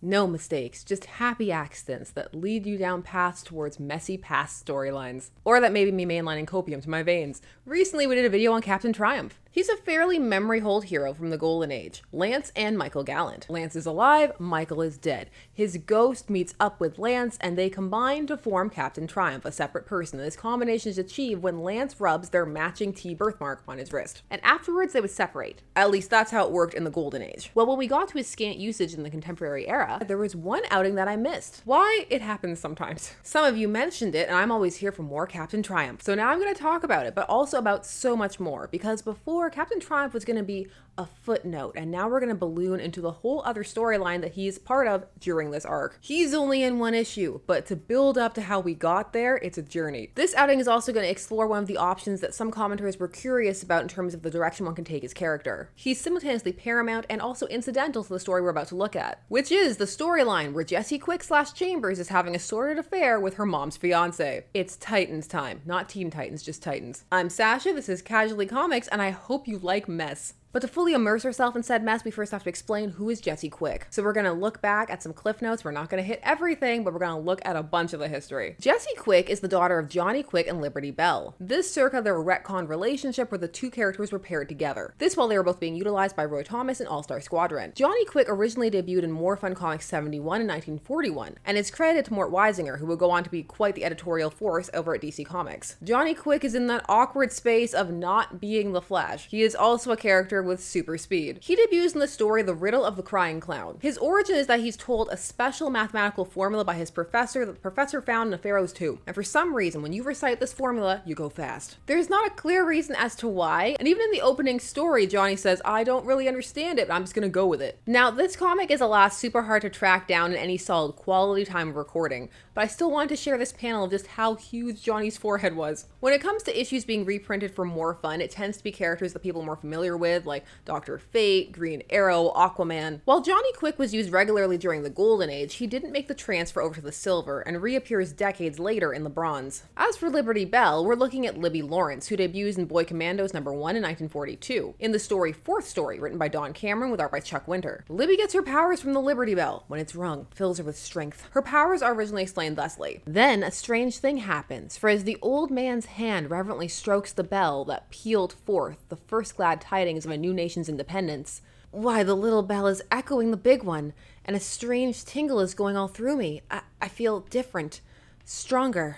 No mistakes, just happy accidents that lead you down paths towards messy past storylines. Or that maybe me mainlining copium to my veins. Recently we did a video on Captain Triumph. He's a fairly memory-hold hero from the Golden Age, Lance and Michael Gallant. Lance is alive, Michael is dead. His ghost meets up with Lance and they combine to form Captain Triumph, a separate person. This combination is achieved when Lance rubs their matching T birthmark on his wrist. And afterwards they would separate. At least that's how it worked in the Golden Age. Well, when we got to his scant usage in the contemporary era, there was one outing that I missed. Why? It happens sometimes. Some of you mentioned it and I'm always here for more Captain Triumph. So now I'm going to talk about it, but also about so much more, because before Captain Triumph was going to be a footnote, and now we're going to balloon into the whole other storyline that he's part of during this arc. He's only in one issue, but to build up to how we got there, it's a journey. This outing is also going to explore one of the options that some commenters were curious about in terms of the direction one can take his character. He's simultaneously paramount and also incidental to the story we're about to look at, which is the storyline where Jessie Quick / Chambers is having a sordid affair with her mom's fiancé. It's Titans time, not Teen Titans, just Titans. I'm Sasha, this is Casually Comics, and I hope you like mess. But to fully immerse ourselves in said mess, we first have to explain who is Jessie Quick. So we're going to look back at some cliff notes. We're not going to hit everything, but we're going to look at a bunch of the history. Jessie Quick is the daughter of Johnny Quick and Liberty Bell. This circa their retcon relationship where the two characters were paired together. This while they were both being utilized by Roy Thomas in All-Star Squadron. Johnny Quick originally debuted in More Fun Comics 71 in 1941, and is credited to Mort Weisinger, who would go on to be quite the editorial force over at DC Comics. Johnny Quick is in that awkward space of not being the Flash. He is also a character with super speed. He debuts in the story The Riddle of the Crying Clown. His origin is that he's told a special mathematical formula by his professor that the professor found in a Pharaoh's tomb. And for some reason, when you recite this formula, you go fast. There's not a clear reason as to why, and even in the opening story, Johnny says, I don't really understand it, but I'm just gonna go with it. Now, this comic is alas super hard to track down in any solid quality time of recording, but I still wanted to share this panel of just how huge Johnny's forehead was. When it comes to issues being reprinted for More Fun, it tends to be characters that people are more familiar with, like Dr. Fate, Green Arrow, Aquaman. While Johnny Quick was used regularly during the Golden Age, he didn't make the transfer over to the Silver and reappears decades later in the Bronze. As for Liberty Bell, we're looking at Libby Lawrence, who debuts in Boy Commandos #1 in 1942, in the story Fourth Story, written by Don Cameron with art by Chuck Winter. Libby gets her powers from the Liberty Bell. When it's rung, fills her with strength. Her powers are originally explained thusly. Then a strange thing happens, for as the old man's hand reverently strokes the bell that pealed forth the first glad tidings of a new nation's independence, why, the little bell is echoing the big one, and a strange tingle is going all through me. I feel different, stronger,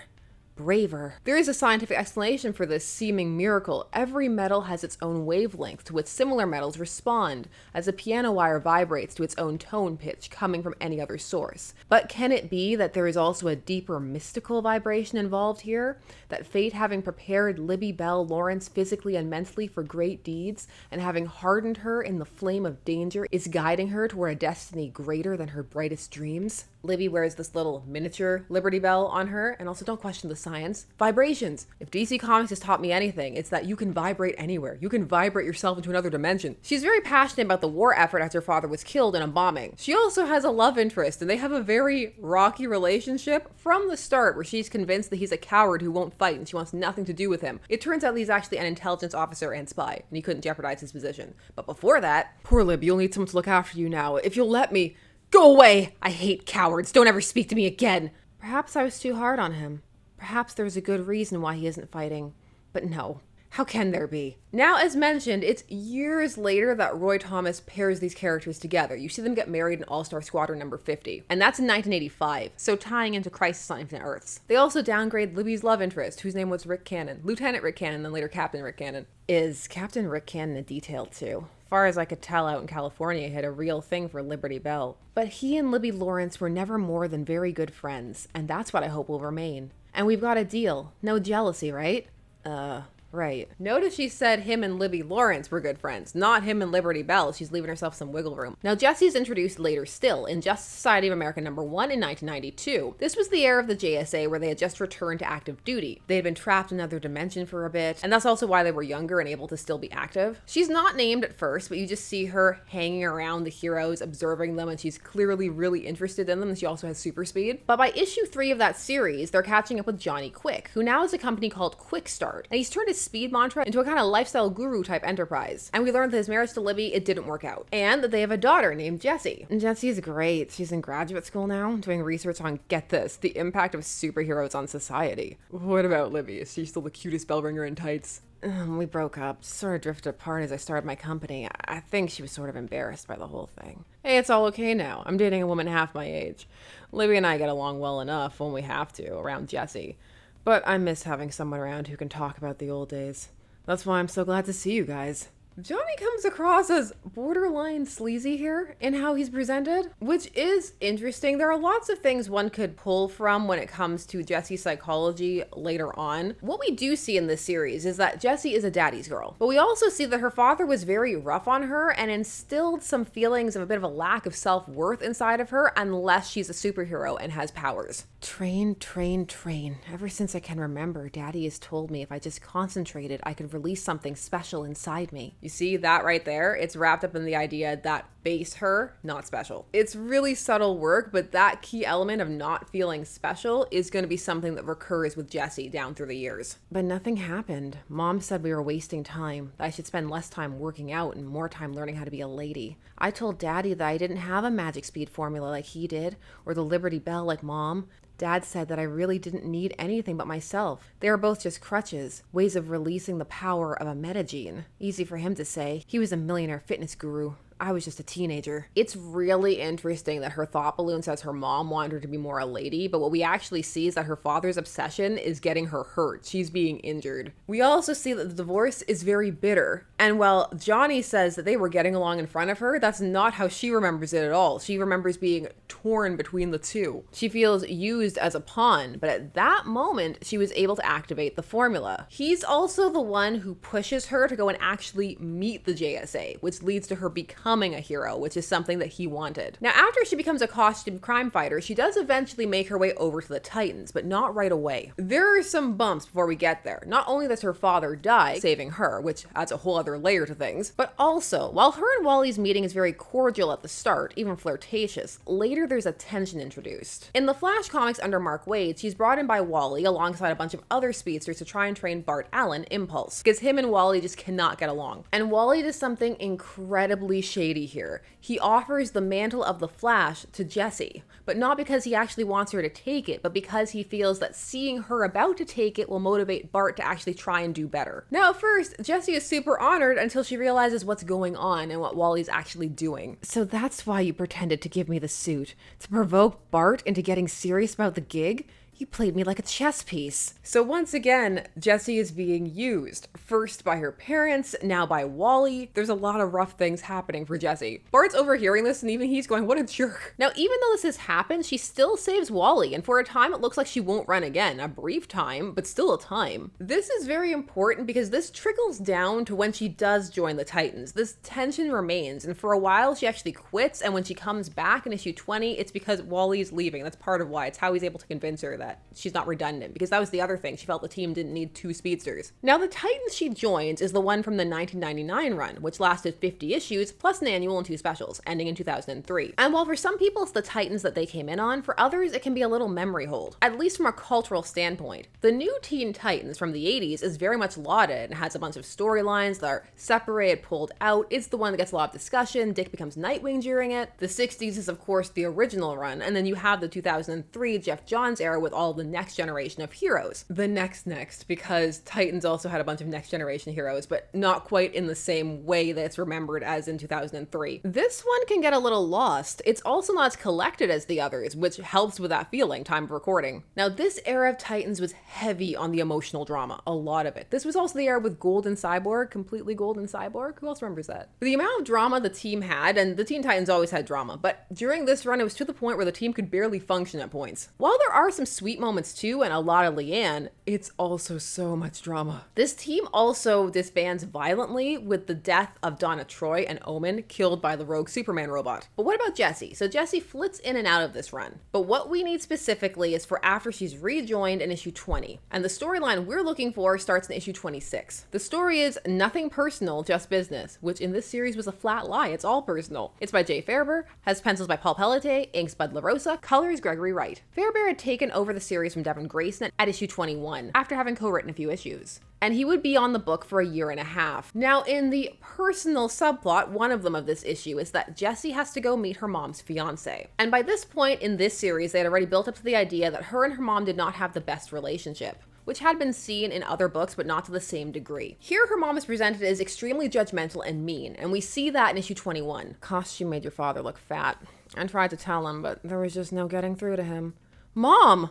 braver. There is a scientific explanation for this seeming miracle. Every metal has its own wavelength to which similar metals respond, as a piano wire vibrates to its own tone pitch coming from any other source. But can it be that there is also a deeper mystical vibration involved here? That fate, having prepared Libby Bell Lawrence physically and mentally for great deeds, and having hardened her in the flame of danger, is guiding her toward a destiny greater than her brightest dreams? Libby wears this little miniature Liberty Bell on her, and also don't question the science. Vibrations. If DC Comics has taught me anything, it's that you can vibrate anywhere. You can vibrate yourself into another dimension. She's very passionate about the war effort as her father was killed in a bombing. She also has a love interest, and they have a very rocky relationship from the start, where she's convinced that he's a coward who won't fight and she wants nothing to do with him. It turns out he's actually an intelligence officer and spy, and he couldn't jeopardize his position. But before that, poor Libby, you'll need someone to look after you now. If you'll let me. Go away! I hate cowards. Don't ever speak to me again. Perhaps I was too hard on him. Perhaps there's a good reason why he isn't fighting. But no. How can there be? Now, as mentioned, it's years later that Roy Thomas pairs these characters together. You see them get married in All-Star Squadron #50, and that's in 1985, so tying into Crisis on Infinite Earths. They also downgrade Libby's love interest, whose name was Rick Cannon, Lieutenant Rick Cannon, then later Captain Rick Cannon. Is Captain Rick Cannon a detail too? Far as I could tell, out in California, he had a real thing for Liberty Bell. But he and Libby Lawrence were never more than very good friends, and that's what I hope will remain. And we've got a deal. No jealousy, right? Right. Notice she said him and Libby Lawrence were good friends, not him and Liberty Bell. She's leaving herself some wiggle room. Now, Jessie's introduced later still in Justice Society of America #1 in 1992. This was the era of the JSA where they had just returned to active duty. They had been trapped in another dimension for a bit, and that's also why they were younger and able to still be active. She's not named at first, but you just see her hanging around the heroes, observing them, and she's clearly really interested in them, and she also has super speed. But by issue 3 of that series, they're catching up with Johnny Quick, who now has a company called Quick Start, and he's turned his his speed mantra into a kind of lifestyle guru type enterprise. And we learned that his marriage to Libby, it didn't work out. And that they have a daughter named Jessie. And Jessie's great. She's in graduate school now, doing research on, get this, the impact of superheroes on society. What about Libby? Is she still the cutest bell ringer in tights? We broke up, sort of drifted apart as I started my company. I think she was sort of embarrassed by the whole thing. Hey, it's all okay now. I'm dating a woman half my age. Libby and I get along well enough when we have to, around Jessie. But I miss having someone around who can talk about the old days. That's why I'm so glad to see you guys. Johnny comes across as borderline sleazy here in how he's presented, which is interesting. There are lots of things one could pull from when it comes to Jessie's psychology later on. What we do see in this series is that Jessie is a daddy's girl, but we also see that her father was very rough on her and instilled some feelings of a bit of a lack of self-worth inside of her unless she's a superhero and has powers. Train, train, train. Ever since I can remember, Daddy has told me if I just concentrated, I could release something special inside me. You see that right there? It's wrapped up in the idea that base her, not special. It's really subtle work, but that key element of not feeling special is going to be something that recurs with Jessie down through the years. But nothing happened. Mom said we were wasting time, that I should spend less time working out and more time learning how to be a lady. I told Daddy that I didn't have a magic speed formula like he did, or the Liberty Bell like Mom. Dad said that I really didn't need anything but myself. They were both just crutches, ways of releasing the power of a metagene. Easy for him to say. He was a millionaire fitness guru. I was just a teenager. It's really interesting that her thought balloon says her mom wanted her to be more a lady, but what we actually see is that her father's obsession is getting her hurt. She's being injured. We also see that the divorce is very bitter. And while Johnny says that they were getting along in front of her, that's not how she remembers it at all. She remembers being torn between the two. She feels used as a pawn, but at that moment, she was able to activate the formula. He's also the one who pushes her to go and actually meet the JSA, which leads to her becoming a hero, which is something that he wanted. Now, after she becomes a costumed crime fighter, she does eventually make her way over to the Titans, but not right away. There are some bumps before we get there. Not only does her father die, saving her, which adds a whole other layer to things, but also, while her and Wally's meeting is very cordial at the start, even flirtatious, later there's a tension introduced. In the Flash comics under Mark Waid, she's brought in by Wally alongside a bunch of other speedsters to try and train Bart Allen, Impulse, because him and Wally just cannot get along. And Wally does something incredibly shady here. He offers the mantle of the Flash to Jessie, but not because he actually wants her to take it, but because he feels that seeing her about to take it will motivate Bart to actually try and do better. Now, at first, Jessie is super honored until she realizes what's going on and what Wally's actually doing. So that's why you pretended to give me the suit, to provoke Bart into getting serious about the gig? You played me like a chess piece. So once again, Jessie is being used. First by her parents, now by Wally. There's a lot of rough things happening for Jessie. Bart's overhearing this and even he's going, what a jerk. Now, even though this has happened, she still saves Wally, and for a time it looks like she won't run again. A brief time, but still a time. This is very important because this trickles down to when she does join the Titans. This tension remains, and for a while she actually quits, and when she comes back in issue 20, it's because Wally's leaving. That's part of why. It's how he's able to convince her that she's not redundant, because that was the other thing. She felt the team didn't need two speedsters. Now, the Titans she joins is the one from the 1999 run, which lasted 50 issues, plus an annual and 2 specials, ending in 2003. And while for some people it's the Titans that they came in on, for others it can be a little memory hold, at least from a cultural standpoint. The new Teen Titans from the 80s is very much lauded and has a bunch of storylines that are separated, pulled out. It's the one that gets a lot of discussion. Dick becomes Nightwing during it. The 60s is, of course, the original run, and then you have the 2003 Jeff Johns era with all the next generation of heroes. The next, because Titans also had a bunch of next generation heroes, but not quite in the same way that it's remembered as in 2003. This one can get a little lost. It's also not as collected as the others, which helps with that feeling, time of recording. Now, this era of Titans was heavy on the emotional drama, a lot of it. This was also the era with Golden Cyborg, completely Golden Cyborg. Who else remembers that? The amount of drama the team had, and the Teen Titans always had drama, but during this run, it was to the point where the team could barely function at points. While there are some sweet moments too, and a lot of Leanne, it's also so much drama. This team also disbands violently with the death of Donna Troy and Omen, killed by the rogue Superman robot. But what about Jessie? So Jessie flits in and out of this run. But what we need specifically is for after she's rejoined in issue 20. And the storyline we're looking for starts in issue 26. The story is nothing personal, just business, which in this series was a flat lie. It's all personal. It's by Jay Faerber, has pencils by Paul Pelletier, inks by La Rosa, colors Gregory Wright. Faerber had taken over over the series from Devin Grayson at issue 21 after having co-written a few issues. And he would be on the book for a year and a half. Now, in the personal subplot, one of them of this issue is that Jessie has to go meet her mom's fiancé. And by this point in this series, they had already built up to the idea that her and her mom did not have the best relationship, which had been seen in other books, but not to the same degree. Here, her mom is presented as extremely judgmental and mean, and we see that in issue 21. Gosh, you made your father look fat. I tried to tell him, but there was just no getting through to him. Mom!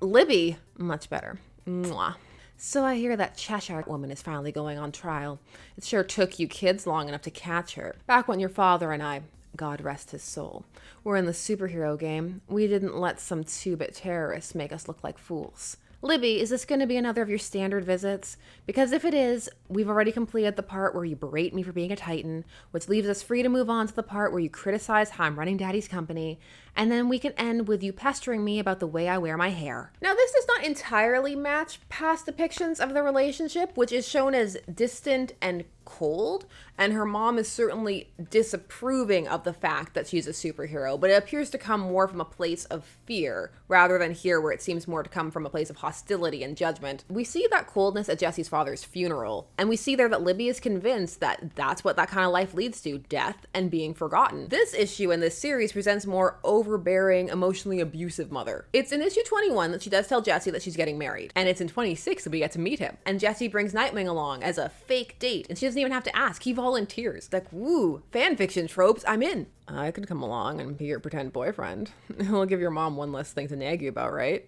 Libby. Much better. Mwah. So I hear that Cheshire woman is finally going on trial. It sure took you kids long enough to catch her. Back when your father and I, God rest his soul, were in the superhero game, we didn't let some two-bit terrorists make us look like fools. Libby, is this going to be another of your standard visits? Because if it is, we've already completed the part where you berate me for being a Titan, which leaves us free to move on to the part where you criticize how I'm running Daddy's company, and then we can end with you pestering me about the way I wear my hair. Now, this does not entirely match past depictions of the relationship, which is shown as distant and cold, and her mom is certainly disapproving of the fact that she's a superhero, but it appears to come more from a place of fear rather than here where it seems more to come from a place of hostility and judgment. We see that coldness at Jessie's father's funeral, and we see there that Libby is convinced that that's what that kind of life leads to, death and being forgotten. This issue in this series presents more overbearing, emotionally abusive mother. It's in issue 21 that she does tell Jessie that she's getting married, and it's in 26 that we get to meet him, and Jessie brings Nightwing along as a fake date, and she doesn't even have to ask. He volunteers. Like, woo, fan fiction tropes, I'm in. I could come along and be your pretend boyfriend. It'll give your mom one less thing to nag you about, right?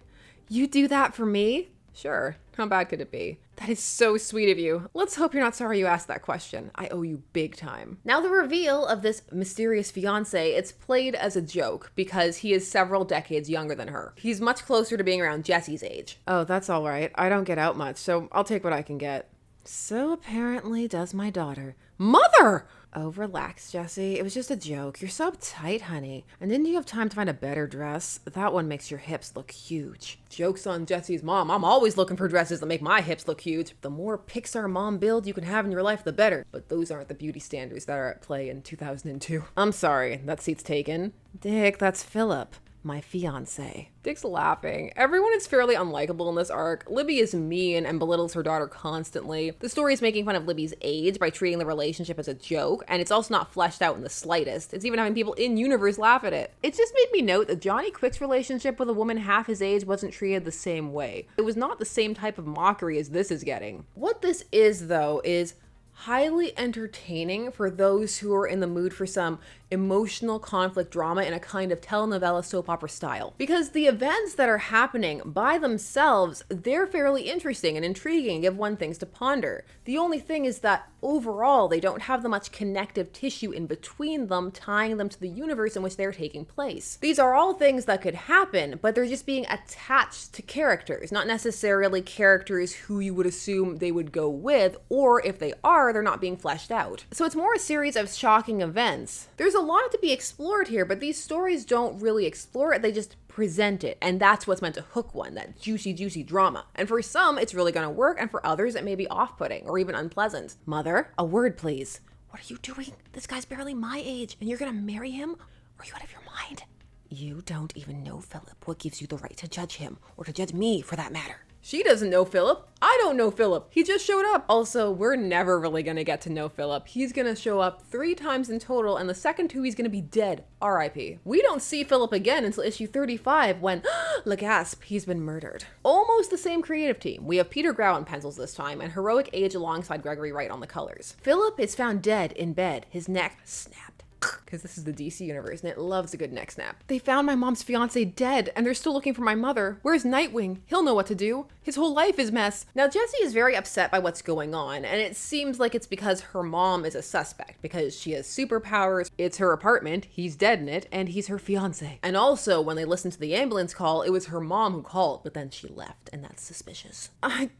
You do that for me? Sure. How bad could it be? That is so sweet of you. Let's hope you're not sorry you asked that question. I owe you big time. Now, the reveal of this mysterious fiancé, it's played as a joke because he is several decades younger than her. He's much closer to being around Jessie's age. Oh, that's all right. I don't get out much, so I'll take what I can get. So apparently does my daughter. Mother! Oh, relax, Jessie. It was just a joke. You're so uptight, honey. And didn't you have time to find a better dress? That one makes your hips look huge. Joke's on Jessie's mom. I'm always looking for dresses that make my hips look huge. The more Pixar mom build you can have in your life, the better. But those aren't the beauty standards that are at play in 2002. I'm sorry, that seat's taken. Dick, that's Philip. My fiancé. Dick's laughing. Everyone is fairly unlikable in this arc. Libby is mean and belittles her daughter constantly. The story is making fun of Libby's age by treating the relationship as a joke, and it's also not fleshed out in the slightest. It's even having people in-universe laugh at it. It just made me note that Johnny Quick's relationship with a woman half his age wasn't treated the same way. It was not the same type of mockery as this is getting. What this is, though, is highly entertaining for those who are in the mood for some emotional conflict drama in a kind of telenovela soap opera style. Because the events that are happening by themselves, they're fairly interesting and intriguing and give one things to ponder. The only thing is that overall, they don't have the much connective tissue in between them, tying them to the universe in which they're taking place. These are all things that could happen, but they're just being attached to characters, not necessarily characters who you would assume they would go with, or if they are, they're not being fleshed out. So it's more a series of shocking events. There's a lot to be explored here, but these stories don't really explore it, they just present it, and that's what's meant to hook one, that juicy drama. And for some, it's really gonna work, and for others, it may be off-putting or even unpleasant. Mother, a word please. What are you doing? This guy's barely my age, and you're gonna marry him? Are you out of your mind? You don't even know Philip. What gives you the right to judge him, or to judge me for that matter? She doesn't know Philip. I don't know Philip. He just showed up. Also, we're never really gonna get to know Philip. He's gonna show up 3 times in total, and the second 2 he's gonna be dead. R.I.P. We don't see Philip again until issue 35 when, la gasp, he's been murdered. Almost the same creative team. We have Peter Grau on pencils this time, and Heroic Age alongside Gregory Wright on the colors. Philip is found dead in bed, his neck snapped. Because this is the DC universe and it loves a good neck snap. They found my mom's fiance dead and they're still looking for my mother. Where's Nightwing? He'll know what to do. His whole life is mess. Now Jessie is very upset by what's going on, and it seems like it's because her mom is a suspect because she has superpowers. It's her apartment, he's dead in it, and he's her fiance. And also when they listened to the ambulance call, it was her mom who called, but then she left, and that's suspicious.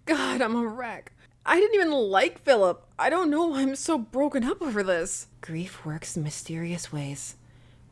God, I'm a wreck. I didn't even like Philip. I don't know why I'm so broken up over this. Grief works in mysterious ways.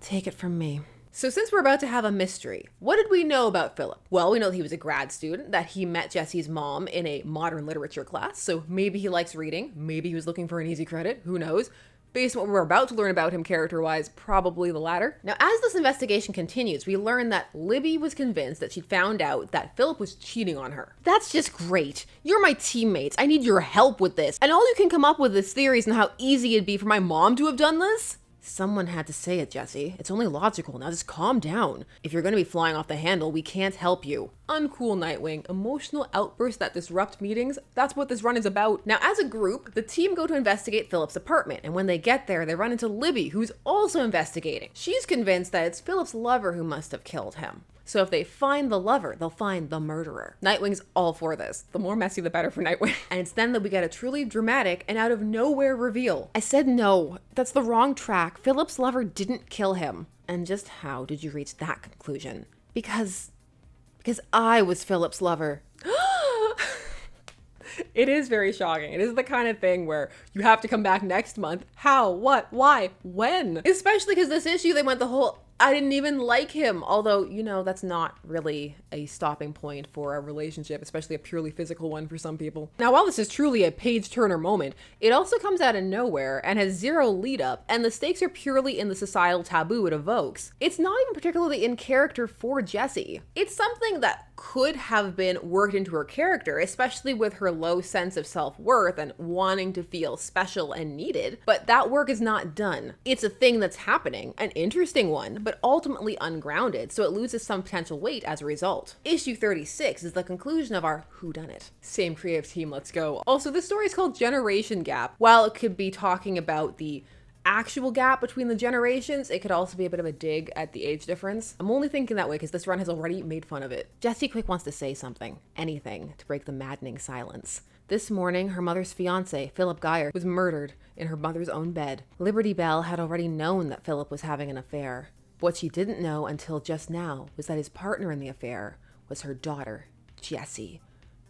Take it from me. So since we're about to have a mystery, what did we know about Philip? Well, we know that he was a grad student, that he met Jessie's mom in a modern literature class, so maybe he likes reading, maybe he was looking for an easy credit, who knows? Based on what we're about to learn about him character-wise, probably the latter. Now, as this investigation continues, we learn that Libby was convinced that she'd found out that Philip was cheating on her. That's just great. You're my teammates. I need your help with this. And all you can come up with is theories on how easy it'd be for my mom to have done this? Someone had to say it, Jesse. It's only logical. Now just calm down. If you're going to be flying off the handle, we can't help you. Uncool Nightwing. Emotional outbursts that disrupt meetings. That's what this run is about. Now, as a group, the team go to investigate Philip's apartment. And when they get there, they run into Libby, who's also investigating. She's convinced that it's Philip's lover who must have killed him. So if they find the lover, they'll find the murderer. Nightwing's all for this. The more messy, the better for Nightwing. And it's then that we get a truly dramatic and out of nowhere reveal. I said no. That's the wrong track. Philip's lover didn't kill him. And just how did you reach that conclusion? Because I was Philip's lover. It is very shocking. It is the kind of thing where you have to come back next month. How? What? Why? When? Especially because this issue, they went the whole... I didn't even like him. Although, that's not really a stopping point for a relationship, especially a purely physical one for some people. Now, while this is truly a page-turner moment, it also comes out of nowhere and has zero lead-up, and the stakes are purely in the societal taboo it evokes. It's not even particularly in character for Jessie. It's something that could have been worked into her character, especially with her low sense of self-worth and wanting to feel special and needed, but that work is not done. It's a thing that's happening, an interesting one, but ultimately ungrounded, so it loses some potential weight as a result. Issue 36 is the conclusion of our whodunit. Same creative team, let's go. Also, this story is called Generation Gap. While it could be talking about the actual gap between the generations, it could also be a bit of a dig at the age difference. I'm only thinking that way because this run has already made fun of it. Jessie Quick wants to say something, anything, to break the maddening silence. This morning, her mother's fiancé, Philip Geyer, was murdered in her mother's own bed. Liberty Bell had already known that Philip was having an affair. What she didn't know until just now was that his partner in the affair was her daughter, Jessie.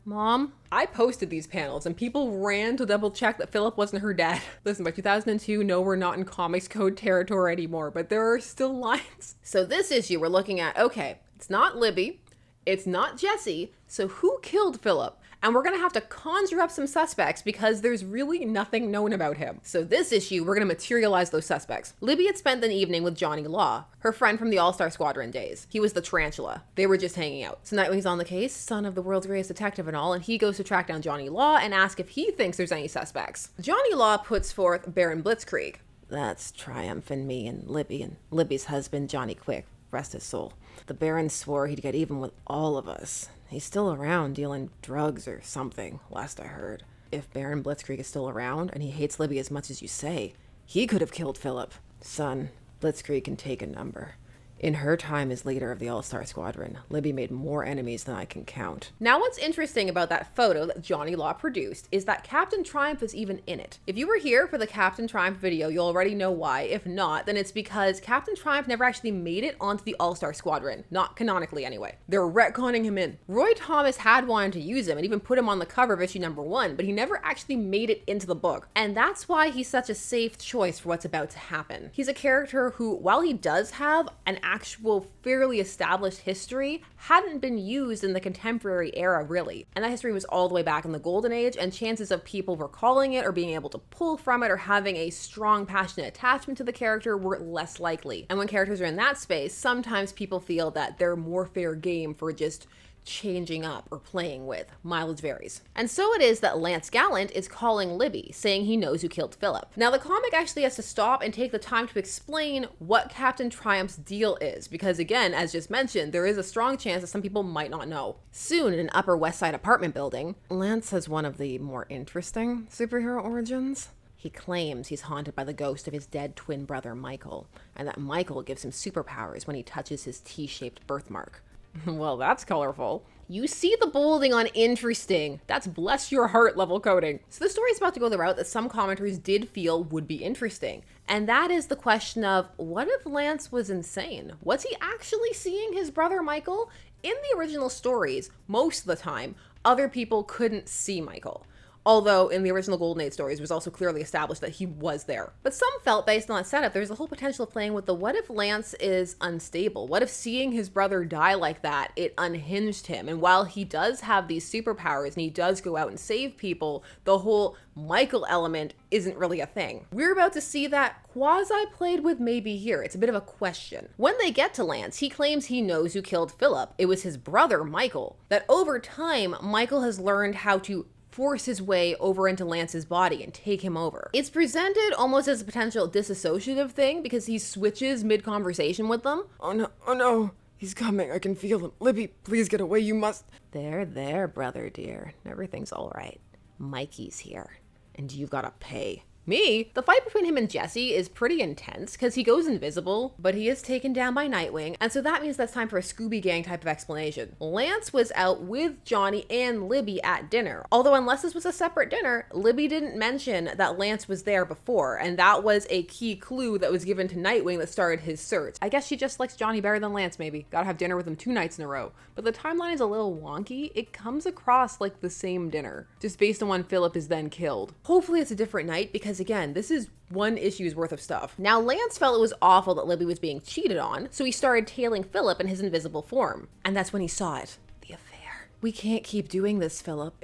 Mom? I posted these panels and people ran to double check that Philip wasn't her dad. Listen, by 2002, no, we're not in Comics Code territory anymore, but there are still lines. So this issue we're looking at, okay, it's not Libby, it's not Jessie, so who killed Philip? And we're going to have to conjure up some suspects because there's really nothing known about him. So this issue, we're going to materialize those suspects. Libby had spent an evening with Johnny Law, her friend from the All-Star Squadron days. He was the tarantula. They were just hanging out. So Nightwing's on the case, son of the world's greatest detective and all, and he goes to track down Johnny Law and ask if he thinks there's any suspects. Johnny Law puts forth Baron Blitzkrieg. That's Triumph and me and Libby's husband, Johnny Quick. Rest his soul. The Baron swore he'd get even with all of us. He's still around dealing drugs or something, last I heard. If Baron Blitzkrieg is still around and he hates Libby as much as you say, he could have killed Philip. Son, Blitzkrieg can take a number. In her time as leader of the All-Star Squadron, Libby made more enemies than I can count. Now, what's interesting about that photo that Johnny Law produced is that Captain Triumph is even in it. If you were here for the Captain Triumph video, you'll already know why. If not, then it's because Captain Triumph never actually made it onto the All-Star Squadron. Not canonically, anyway. They're retconning him in. Roy Thomas had wanted to use him and even put him on the cover of issue number 1, but he never actually made it into the book. And that's why he's such a safe choice for what's about to happen. He's a character who, while he does have an actual fairly established history, hadn't been used in the contemporary era really. And that history was all the way back in the Golden Age, and chances of people recalling it or being able to pull from it or having a strong passionate attachment to the character were less likely. And when characters are in that space, sometimes people feel that they're more fair game for just changing up or playing with. Mileage varies. And so it is that Lance Gallant is calling Libby, saying he knows who killed Philip. Now the comic actually has to stop and take the time to explain what Captain Triumph's deal is, because again, as just mentioned, there is a strong chance that some people might not know. Soon, in an Upper West Side apartment building, Lance has one of the more interesting superhero origins. He claims he's haunted by the ghost of his dead twin brother Michael, and that Michael gives him superpowers when he touches his T-shaped birthmark. Well, that's colorful. You see the bolding on interesting. That's bless your heart level coding. So the story is about to go the route that some commenters did feel would be interesting. And that is the question of, what if Lance was insane? Was he actually seeing his brother Michael? In the original stories, most of the time, other people couldn't see Michael. Although in the original Golden Age stories, it was also clearly established that he was there. But some felt, based on that setup, there's a whole potential of playing with the what if Lance is unstable? What if seeing his brother die like that, it unhinged him? And while he does have these superpowers and he does go out and save people, the whole Michael element isn't really a thing. We're about to see that quasi-played with maybe here. It's a bit of a question. When they get to Lance, he claims he knows who killed Philip. It was his brother, Michael. That over time, Michael has learned how to force his way over into Lance's body and take him over. It's presented almost as a potential dissociative thing because he switches mid-conversation with them. Oh no, he's coming, I can feel him. Libby, please get away, you must. There, brother dear. Everything's all right. Mikey's here, and you've gotta pay. Me? The fight between him and Jesse is pretty intense because he goes invisible, but he is taken down by Nightwing, and so that means that's time for a Scooby Gang type of explanation. Lance was out with Johnny and Libby at dinner, although unless this was a separate dinner, Libby didn't mention that Lance was there before, and that was a key clue that was given to Nightwing that started his search. I guess she just likes Johnny better than Lance, maybe. Gotta have dinner with him 2 nights in a row. But the timeline is a little wonky. It comes across like the same dinner, just based on when Philip is then killed. Hopefully it's a different night, because again, this is 1 issue's worth of stuff. Now, Lance felt it was awful that Libby was being cheated on, so he started tailing Philip in his invisible form. And that's when he saw it. The affair. We can't keep doing this, Philip.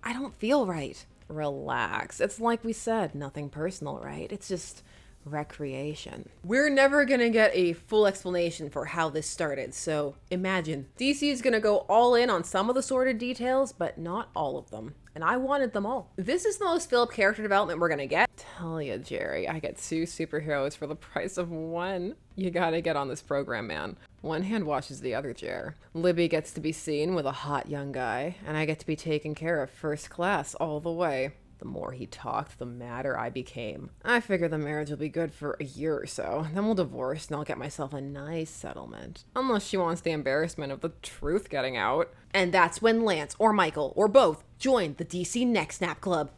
I don't feel right. Relax. It's like we said, nothing personal, right? It's just recreation. We're never gonna get a full explanation for how this started, so imagine. DC is gonna go all in on some of the sordid details, but not all of them. And I wanted them all. This is the most Philip character development we're gonna get. Tell ya, Jerry, I get 2 superheroes for the price of 1. You gotta get on this program, man. One hand washes the other, Jer. Libby gets to be seen with a hot young guy, and I get to be taken care of first class all the way. The more he talked, the madder I became. I figure the marriage will be good for a year or so, then we'll divorce and I'll get myself a nice settlement. Unless she wants the embarrassment of the truth getting out. And that's when Lance, or Michael, or both, joined the DC Neck Snap Club.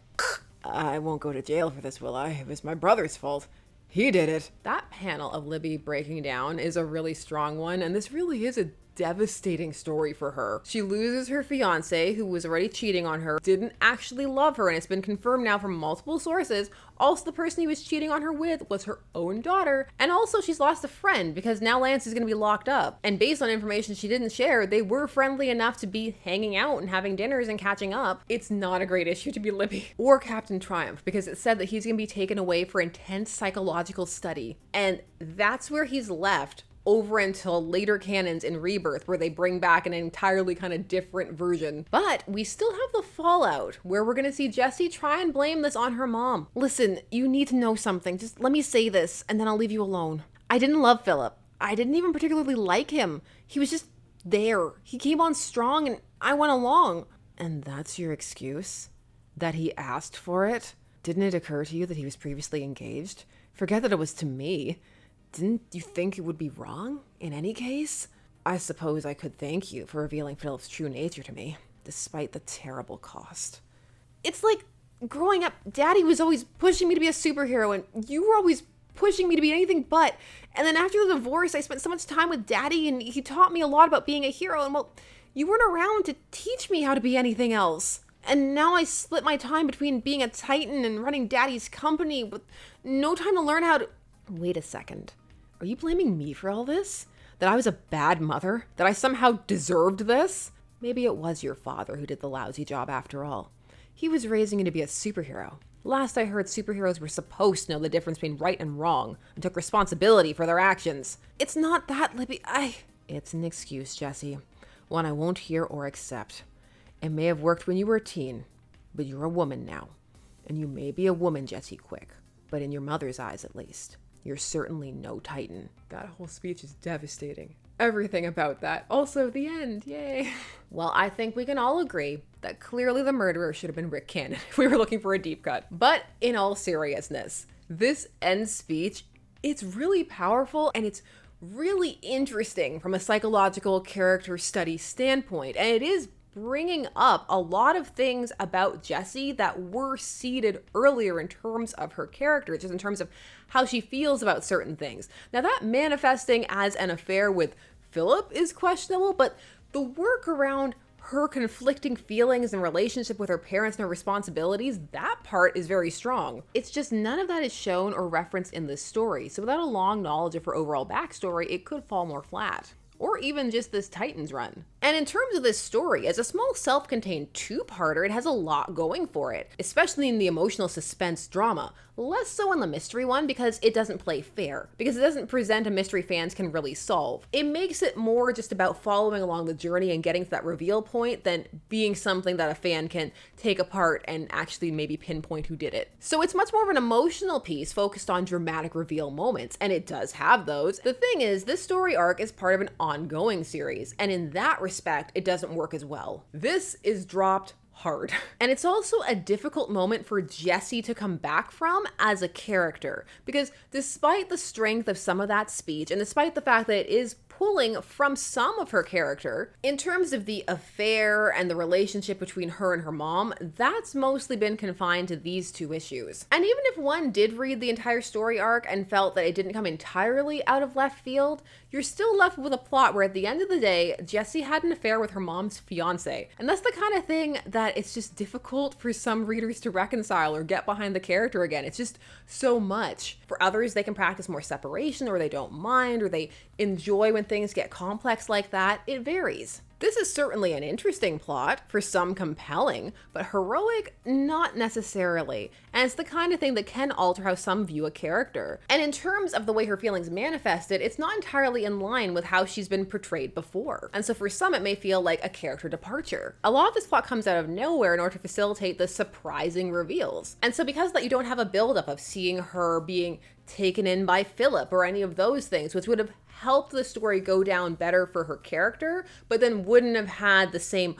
I won't go to jail for this, will I? It was my brother's fault. He did it. That panel of Libby breaking down is a really strong one, and this really is a devastating story for her. She loses her fiance, who was already cheating on her, didn't actually love her, and it's been confirmed now from multiple sources. Also, the person he was cheating on her with was her own daughter, and also she's lost a friend because now Lance is going to be locked up. And based on information she didn't share, they were friendly enough to be hanging out and having dinners and catching up. It's not a great issue to be Libby or Captain Triumph, because it said that he's going to be taken away for intense psychological study, and that's where he's left over until later canons in Rebirth, where they bring back an entirely kind of different version. But we still have the fallout, where we're gonna see Jessie try and blame this on her mom. Listen, you need to know something. Just let me say this, and then I'll leave you alone. I didn't love Philip. I didn't even particularly like him. He was just there. He came on strong, and I went along. And that's your excuse? That he asked for it? Didn't it occur to you that he was previously engaged? Forget that it was to me. Didn't you think it would be wrong in any case? I suppose I could thank you for revealing Philip's true nature to me, despite the terrible cost. It's like growing up, Daddy was always pushing me to be a superhero, and you were always pushing me to be anything but. And then after the divorce, I spent so much time with Daddy, and he taught me a lot about being a hero, and well, you weren't around to teach me how to be anything else. And now I split my time between being a Titan and running Daddy's company with no time to learn how to... Wait a second. Are you blaming me for all this? That I was a bad mother? That I somehow deserved this? Maybe it was your father who did the lousy job after all. He was raising you to be a superhero. Last I heard, superheroes were supposed to know the difference between right and wrong and took responsibility for their actions. It's not that, Libby. It's an excuse, Jessie. One I won't hear or accept. It may have worked when you were a teen, but you're a woman now. And you may be a woman, Jessie Quick, but in your mother's eyes at least, you're certainly no Titan. That whole speech is devastating. Everything about that. Also, the end. Yay. Well, I think we can all agree that clearly the murderer should have been Rick Cannon if we were looking for a deep cut. But in all seriousness, this end speech, it's really powerful and it's really interesting from a psychological character study standpoint. And it is bringing up a lot of things about Jessie that were seeded earlier in terms of her character, just in terms of how she feels about certain things. Now, that manifesting as an affair with Philip is questionable, but the work around her conflicting feelings and relationship with her parents and her responsibilities, that part is very strong. It's just none of that is shown or referenced in this story, so without a long knowledge of her overall backstory, it could fall more flat. Or even just this Titans run. And in terms of this story, as a small self-contained two-parter, it has a lot going for it, especially in the emotional suspense drama. Less so in the mystery one because it doesn't play fair, because it doesn't present a mystery fans can really solve. It makes it more just about following along the journey and getting to that reveal point than being something that a fan can take apart and actually maybe pinpoint who did it. So it's much more of an emotional piece focused on dramatic reveal moments, and it does have those. The thing is, this story arc is part of an ongoing series, and in that respect, it doesn't work as well. This is dropped hard. And it's also a difficult moment for Jessie to come back from as a character, because despite the strength of some of that speech, and despite the fact that it is pulling from some of her character, in terms of the affair and the relationship between her and her mom, that's mostly been confined to these two issues. And even if one did read the entire story arc and felt that it didn't come entirely out of left field, you're still left with a plot where at the end of the day, Jessie had an affair with her mom's fiancé. And that's the kind of thing that it's just difficult for some readers to reconcile or get behind the character again. It's just so much. For others, they can practice more separation, or they don't mind, or they enjoy when things get complex like that. It varies. This is certainly an interesting plot, for some compelling, but heroic, not necessarily. And it's the kind of thing that can alter how some view a character. And in terms of the way her feelings manifested, it's not entirely in line with how she's been portrayed before. And so for some, it may feel like a character departure. A lot of this plot comes out of nowhere in order to facilitate the surprising reveals. And so because of that, you don't have a buildup of seeing her being taken in by Philip or any of those things, which would have helped the story go down better for her character, but then wouldn't have had the same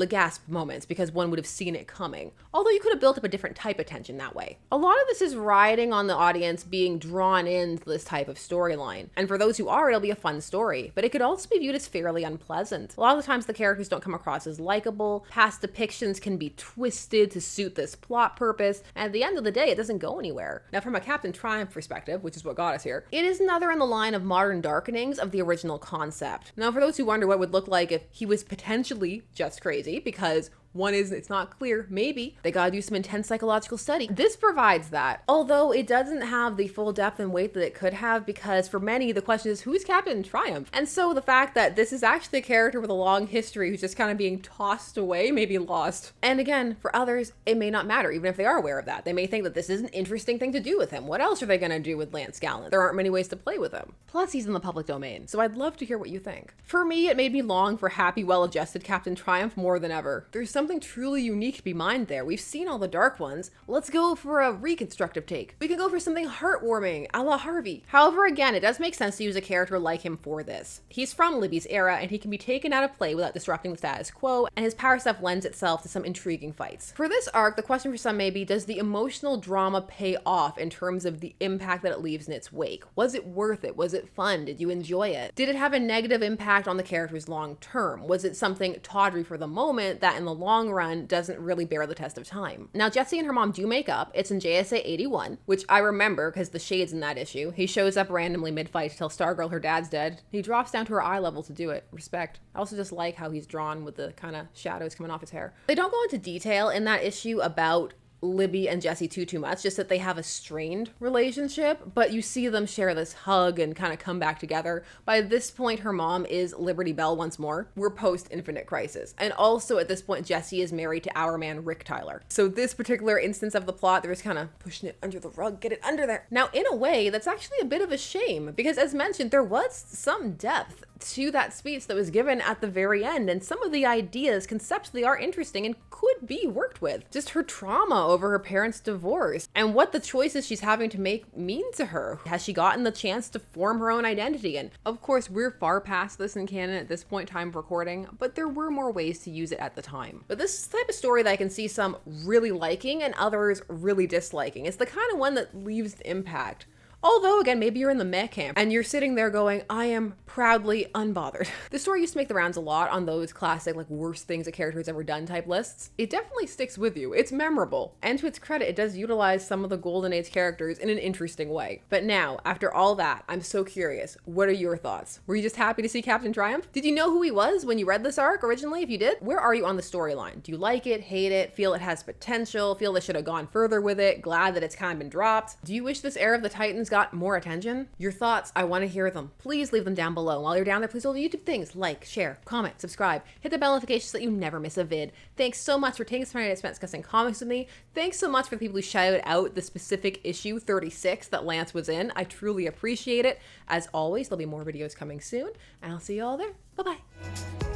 gasp moments because one would have seen it coming. Although you could have built up a different type of tension that way. A lot of this is riding on the audience being drawn into this type of storyline. And for those who are, it'll be a fun story, but it could also be viewed as fairly unpleasant. A lot of the times the characters don't come across as likable, past depictions can be twisted to suit this plot purpose, and at the end of the day, it doesn't go anywhere. Now from a Captain Triumph perspective, which is what got us here, it is another in the line of modern darkenings of the original concept. Now for those who wonder what it would look like if he was potentially just crazy, because one is, it's not clear, maybe they gotta do some intense psychological study. This provides that, although it doesn't have the full depth and weight that it could have, because for many, the question is, who's Captain Triumph? And so the fact that this is actually a character with a long history who's just kind of being tossed away may be lost. And again, for others, it may not matter, even if they are aware of that. They may think that this is an interesting thing to do with him. What else are they gonna do with Lance Gallant? There aren't many ways to play with him. Plus, he's in the public domain, so I'd love to hear what you think. For me, it made me long for happy, well-adjusted Captain Triumph more than ever. There's something truly unique to be mined there. We've seen all the dark ones. Let's go for a reconstructive take. We can go for something heartwarming, a la Harvey. However, again, it does make sense to use a character like him for this. He's from Libby's era, and he can be taken out of play without disrupting the status quo, and his power stuff lends itself to some intriguing fights. For this arc, the question for some may be, does the emotional drama pay off in terms of the impact that it leaves in its wake? Was it worth it? Was it fun? Did you enjoy it? Did it have a negative impact on the characters long term? Was it something tawdry for the moment that in the long run doesn't really bear the test of time? Now, Jessie and her mom do make up. It's in JSA 81, which I remember because the shade's in that issue. He shows up randomly mid-fight to tell Stargirl her dad's dead. He drops down to her eye level to do it. Respect. I also just like how he's drawn with the kind of shadows coming off his hair. They don't go into detail in that issue about Libby and Jessie too much, just that they have a strained relationship, but you see them share this hug and kind of come back together. By this point, her mom is Liberty Bell once more. We're post Infinite Crisis. And also at this point, Jessie is married to our man, Rick Tyler. So this particular instance of the plot, they're just kind of pushing it under the rug, get it under there. Now, in a way, that's actually a bit of a shame, because as mentioned, there was some depth to that speech that was given at the very end, and some of the ideas conceptually are interesting and could be worked with. Just her trauma over her parents' divorce and what the choices she's having to make mean to her. Has she gotten the chance to form her own identity? And of course, we're far past this in canon at this point in time of recording, but there were more ways to use it at the time. But this is the type of story that I can see some really liking and others really disliking. It's the kind of one that leaves impact Although, again, maybe you're in the meh camp and you're sitting there going, I am proudly unbothered. The story used to make the rounds a lot on those classic, like, worst things a character has ever done type lists. It definitely sticks with you. It's memorable. And to its credit, it does utilize some of the Golden Age characters in an interesting way. But now, after all that, I'm so curious. What are your thoughts? Were you just happy to see Captain Triumph? Did you know who he was when you read this arc originally? If you did, where are you on the storyline? Do you like it, hate it, feel it has potential, feel they should have gone further with it, glad that it's kind of been dropped? Do you wish this era of the Titans got more attention? Your thoughts, I want to hear them. Please leave them down below. While you're down there, please do all the YouTube things. Like, share, comment, subscribe, hit the bell notification so that you never miss a vid. Thanks so much for taking some time to spend discussing comics with me. Thanks so much for the people who shouted out the specific issue 36 that Lance was in. I truly appreciate it. As always, there'll be more videos coming soon, and I'll see you all there. Bye-bye.